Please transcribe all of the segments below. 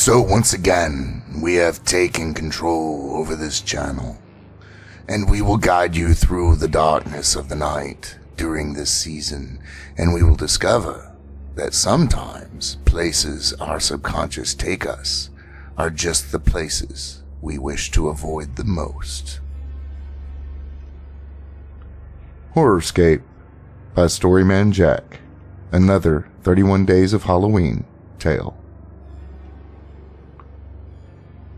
So once again, we have taken control over this channel, and we will guide you through the darkness of the night during this season, and we will discover that sometimes places our subconscious take us are just the places we wish to avoid the most. Horror-Scape by StoryMan-Jack, another 31 Days of Halloween tale.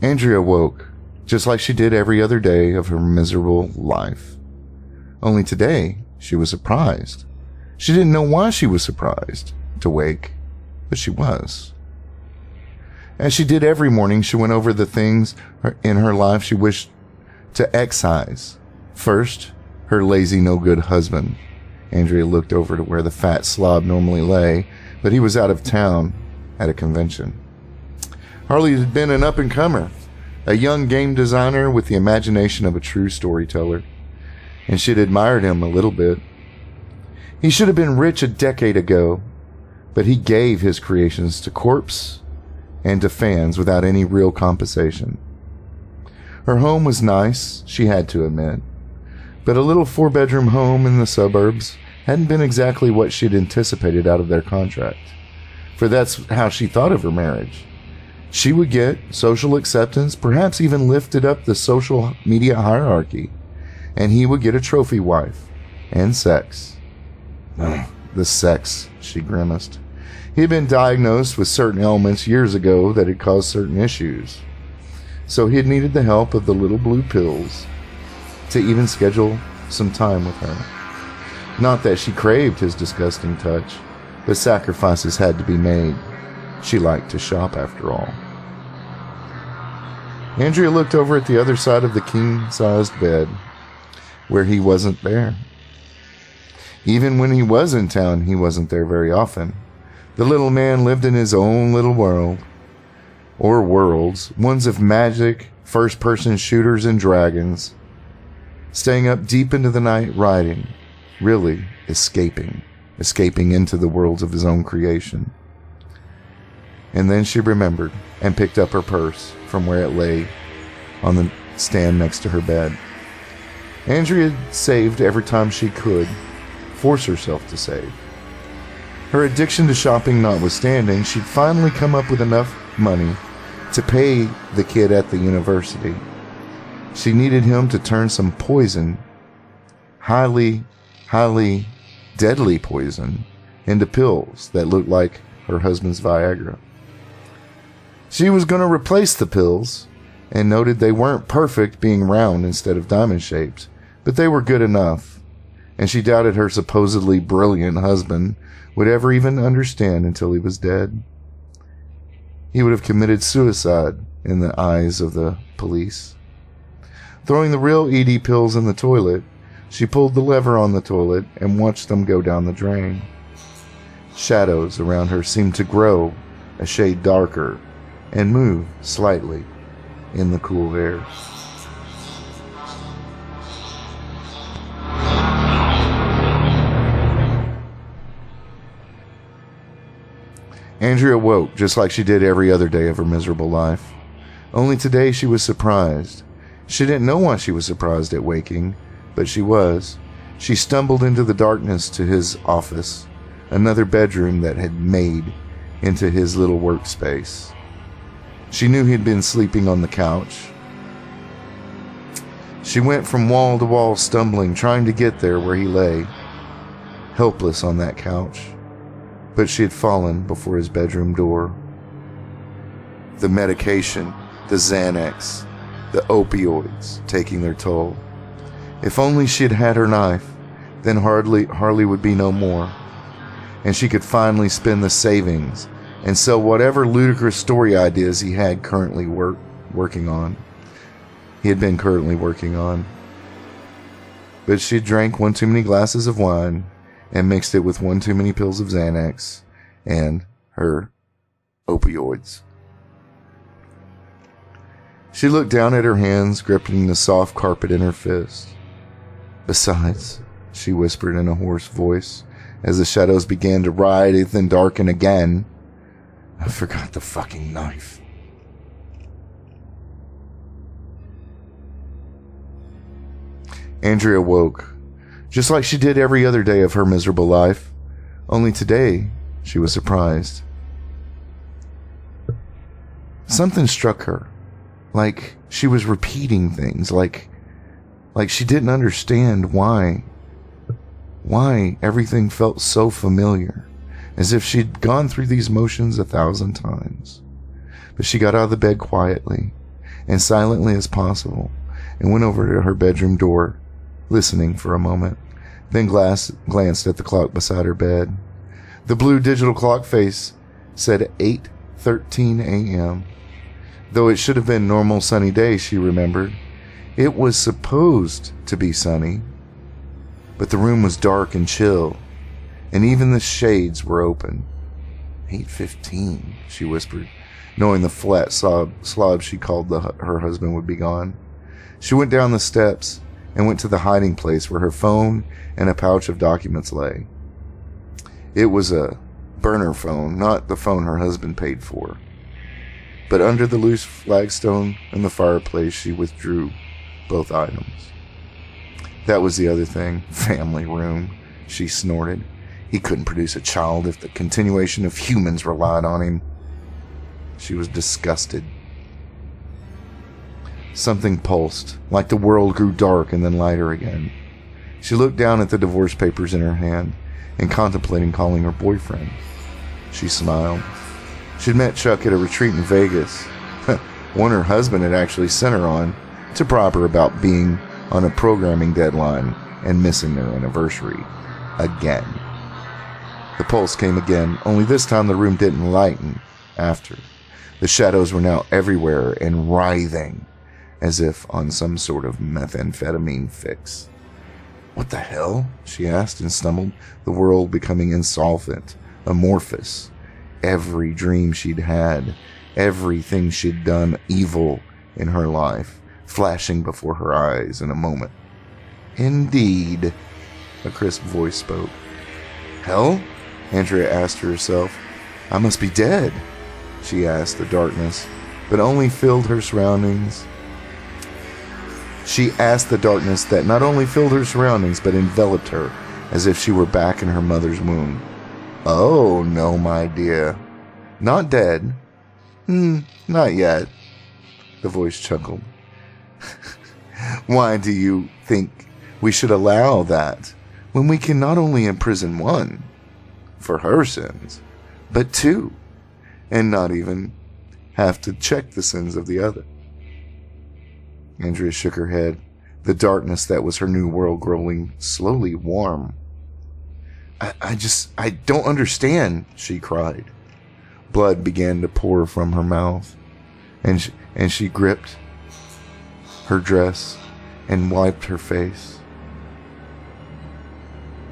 Andrea woke, just like she did every other day of her miserable life. Only today, she was surprised. She didn't know why she was surprised to wake, but she was. As she did every morning, she went over the things in her life she wished to excise. First, her lazy, no-good husband. Andrea looked over to where the fat slob normally lay, but he was out of town at a convention. Harley had been an up-and-comer, a young game designer with the imagination of a true storyteller, and she'd admired him a little bit. He should have been rich a decade ago, but he gave his creations to corpse and to fans without any real compensation. Her home was nice, she had to admit, but a little 4-bedroom home in the suburbs hadn't been exactly what she'd anticipated out of their contract, for that's how she thought of her marriage. She would get social acceptance, perhaps even lifted up the social media hierarchy, and he would get a trophy wife and sex. The sex, she grimaced. He had been diagnosed with certain ailments years ago that had caused certain issues, so he had needed the help of the little blue pills to even schedule some time with her. Not that she craved his disgusting touch, but sacrifices had to be made. She liked to shop, after all. Andrea looked over at the other side of the king-sized bed, where he wasn't there. Even when he was in town, he wasn't there very often. The little man lived in his own little world, or worlds, ones of magic, first-person shooters and dragons, staying up deep into the night writing, really escaping into the worlds of his own creation. And then she remembered and picked up her purse from where it lay on the stand next to her bed. Andrea saved every time she could force herself to save. Her addiction to shopping notwithstanding, she'd finally come up with enough money to pay the kid at the university. She needed him to turn some poison, highly deadly poison, into pills that looked like her husband's Viagra. She was going to replace the pills and noted they weren't perfect, being round instead of diamond-shaped, but they were good enough, and she doubted her supposedly brilliant husband would ever even understand until he was dead. He would have committed suicide in the eyes of the police. Throwing the real ED pills in the toilet, she pulled the lever on the toilet and watched them go down the drain. Shadows around her seemed to grow a shade darker and move slightly in the cool air. Andrea woke just like she did every other day of her miserable life. Only today she was surprised. She didn't know why she was surprised at waking, but she was. She stumbled into the darkness to his office, another bedroom that had made into his little workspace. She knew he'd been sleeping on the couch. She went from wall to wall, stumbling, trying to get there where he lay, helpless on that couch. But she had fallen before his bedroom door. The medication, the Xanax, the opioids taking their toll. If only she had had her knife, then Harley would be no more, and she could finally spend the savings and sell whatever ludicrous story ideas he had currently working on. He had been currently working on. But she drank one too many glasses of wine and mixed it with one too many pills of Xanax and her opioids. She looked down at her hands, gripping the soft carpet in her fist. Besides, she whispered in a hoarse voice, as the shadows began to writhe and darken again, I forgot the fucking knife. Andrea woke, just like she did every other day of her miserable life. Only today, she was surprised. Something struck her, like she was repeating things, like she didn't understand why everything felt so familiar, as if she'd gone through these motions 1,000 times. But she got out of the bed quietly and silently as possible and went over to her bedroom door, listening for a moment, then glanced at the clock beside her bed. The blue digital clock face said 8:13 a.m. Though it should have been normal sunny day, she remembered. It was supposed to be sunny, but the room was dark and chill, and even the shades were open. 8:15, she whispered, knowing the flat slob she called her husband would be gone. She went down the steps and went to the hiding place where her phone and a pouch of documents lay. It was a burner phone, not the phone her husband paid for. But under the loose flagstone in the fireplace, she withdrew both items. That was the other thing. Family room, she snorted. He couldn't produce a child if the continuation of humans relied on him. She was disgusted. Something pulsed, like the world grew dark and then lighter again. She looked down at the divorce papers in her hand and contemplating calling her boyfriend. She smiled. She'd met Chuck at a retreat in Vegas, one her husband had actually sent her on, to prop her about being on a programming deadline and missing their anniversary. Again. The pulse came again, only this time the room didn't lighten after. The shadows were now everywhere and writhing, as if on some sort of methamphetamine fix. What the hell? She asked and stumbled, the world becoming insolvent, amorphous. Every dream she'd had, everything she'd done evil in her life, flashing before her eyes in a moment. Indeed, a crisp voice spoke. Hell? Andrea asked herself. I must be dead, she asked the darkness, but only filled her surroundings. She asked the darkness that not only filled her surroundings, but enveloped her, as if she were back in her mother's womb. Oh, no, my dear. Not dead. Not yet. The voice chuckled. Why do you think we should allow that when we can not only imprison one for her sins, but two, and not even have to check the sins of the other? Andrea shook her head, the darkness that was her new world growing slowly warm. I don't understand, she cried. Blood began to pour from her mouth, and she gripped her dress and wiped her face.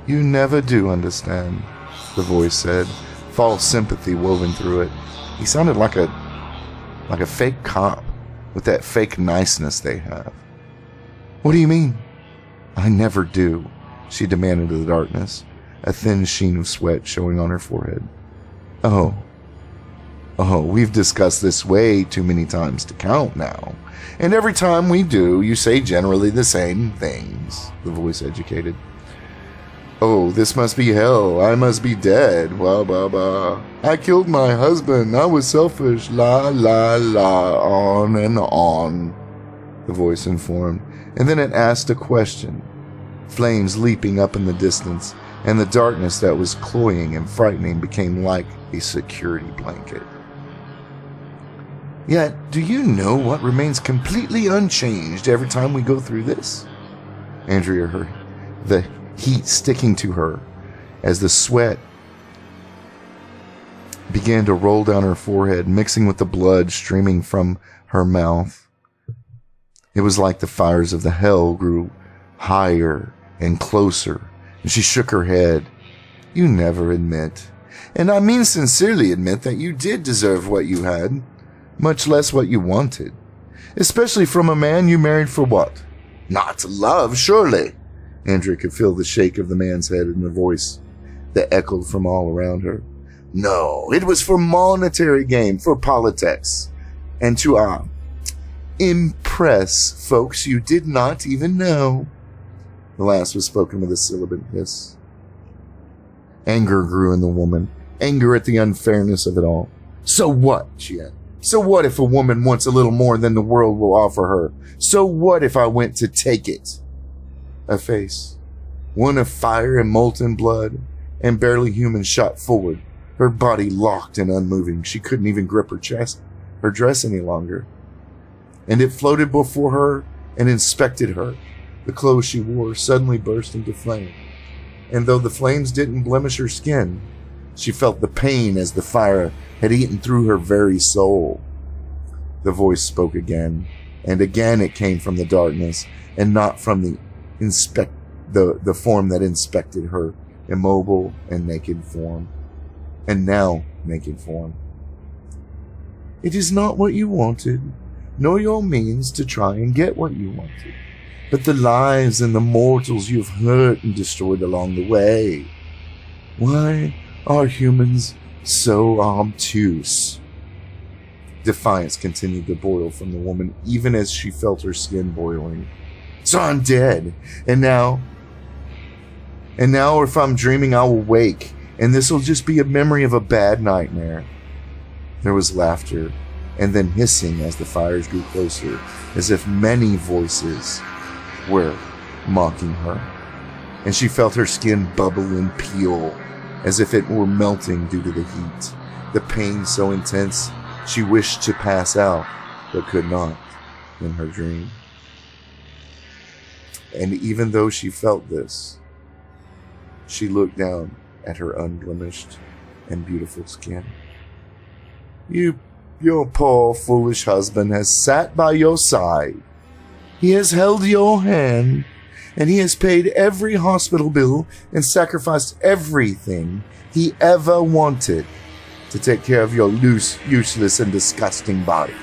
You never do understand, the voice said, false sympathy woven through it. He sounded like a fake cop with that fake niceness they have. What do you mean? I never do, she demanded of the darkness, a thin sheen of sweat showing on her forehead. Oh, we've discussed this way too many times to count now. And every time we do, you say generally the same things, the voice educated. Oh, this must be hell. I must be dead. Blah, blah, blah. I killed my husband. I was selfish. La, la, la. On and on, the voice informed. And then it asked a question. Flames leaping up in the distance, and the darkness that was cloying and frightening became like a security blanket. Yet, do you know what remains completely unchanged every time we go through this? Andrea heard the heat sticking to her as the sweat began to roll down her forehead, mixing with the blood streaming from her mouth. It was like the fires of the hell grew higher and closer, and she shook her head. You never admit, and I mean sincerely admit, that you did deserve what you had, much less what you wanted, especially from a man you married for what? Not love, surely. Andrea could feel the shake of the man's head in the voice that echoed from all around her. No, it was for monetary gain, for politics, and to impress folks you did not even know. The last was spoken with a sibilant hiss. Anger grew in the woman. Anger at the unfairness of it all. So what? She asked. So what if a woman wants a little more than the world will offer her? So what if I went to take it? A face, one of fire and molten blood, and barely human, shot forward, her body locked and unmoving. She couldn't even grip her dress any longer. And it floated before her and inspected her. The clothes she wore suddenly burst into flame. And though the flames didn't blemish her skin, she felt the pain as the fire had eaten through her very soul. The voice spoke again, and again it came from the darkness, and not from the form that inspected her immobile and naked form. And now naked form. It is not what you wanted, nor your means to try and get what you wanted, but the lives and the mortals you've hurt and destroyed along the way. Why are humans so obtuse? Defiance continued to boil from the woman, even as she felt her skin boiling. So I'm dead, and now if I'm dreaming, I will wake, and this will just be a memory of a bad nightmare. There was laughter, and then hissing as the fires grew closer, as if many voices were mocking her. And she felt her skin bubble and peel, as if it were melting due to the heat. The pain so intense, she wished to pass out, but could not in her dream. And even though she felt this, she looked down at her unblemished and beautiful skin. Your poor foolish husband has sat by your side. He has held your hand, and he has paid every hospital bill and sacrificed everything he ever wanted to take care of your useless and disgusting body.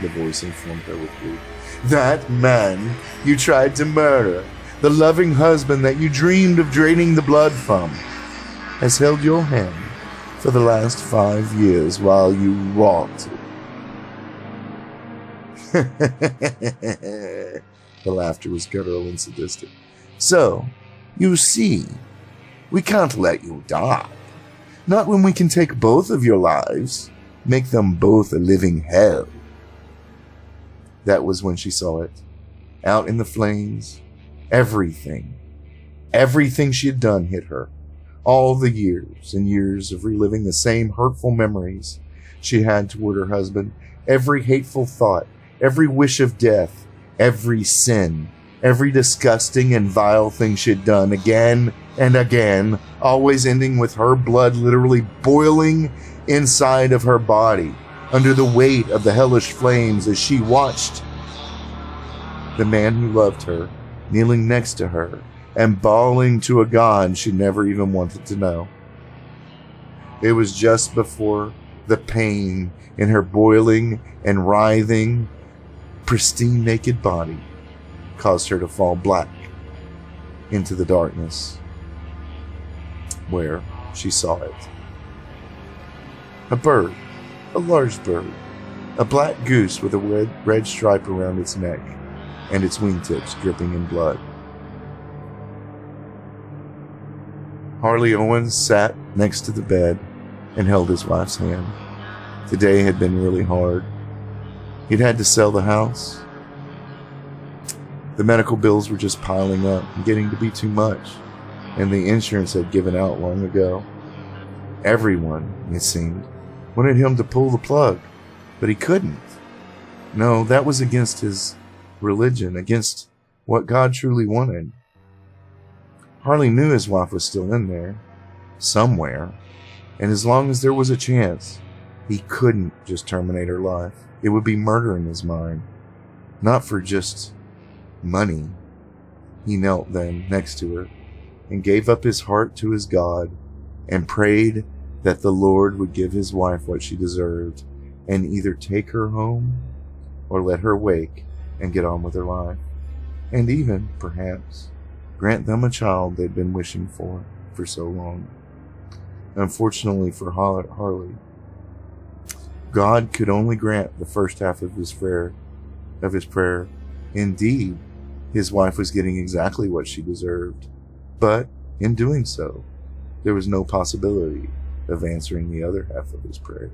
The voice informed her with grief. That man you tried to murder, the loving husband that you dreamed of draining the blood from, has held your hand for the last 5 years while you rotted. The laughter was guttural and sadistic. So, you see, we can't let you die. Not when we can take both of your lives, make them both a living hell. That was when she saw it. Out in the flames, everything she had done hit her. All the years and years of reliving the same hurtful memories she had toward her husband, every hateful thought, every wish of death, every sin, every disgusting and vile thing she had done again and again, always ending with her blood literally boiling inside of her body under the weight of the hellish flames as she watched the man who loved her kneeling next to her and bawling to a God she never even wanted to know. It was just before the pain in her boiling and writhing, pristine naked body caused her to fall black into the darkness, where she saw it. A bird, a large bird, a black goose with a red stripe around its neck and its wingtips dripping in blood. Harley Owens sat next to the bed and held his wife's hand. Today had been really hard. He'd had to sell the house. The medical bills were just piling up and getting to be too much, and the insurance had given out long ago. Everyone, it seemed, wanted him to pull the plug, but he couldn't. No, that was against his religion, against what God truly wanted. Harley knew his wife was still in there, somewhere, and as long as there was a chance, he couldn't just terminate her life. It would be murder in his mind, not for just money. He knelt then next to her and gave up his heart to his God and prayed that the Lord would give his wife what she deserved and either take her home or let her wake and get on with her life, and even, perhaps, grant them a child they'd been wishing for so long. Unfortunately for Harley, God could only grant the first half of his prayer. Indeed, His wife was getting exactly what she deserved, but in doing so, there was no possibility of answering the other half of his prayer.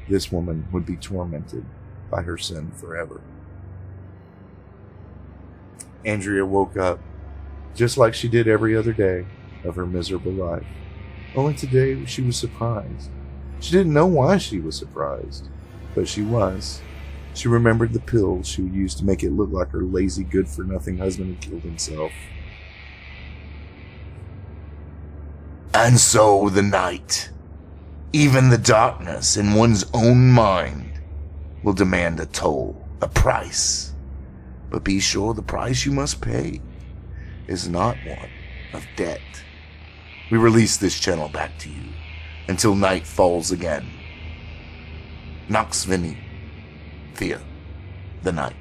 This woman would be tormented by her sin forever. Andrea woke up just like she did every other day of her miserable life. Only today she was surprised. She didn't know why she was surprised, but she was. She remembered the pills she would use to make it look like her lazy, good-for-nothing husband had killed himself. And so the night, even the darkness in one's own mind, will demand a toll, a price. But be sure the price you must pay is not one of debt. We release this channel back to you until night falls again. Nox Vini, fear the night.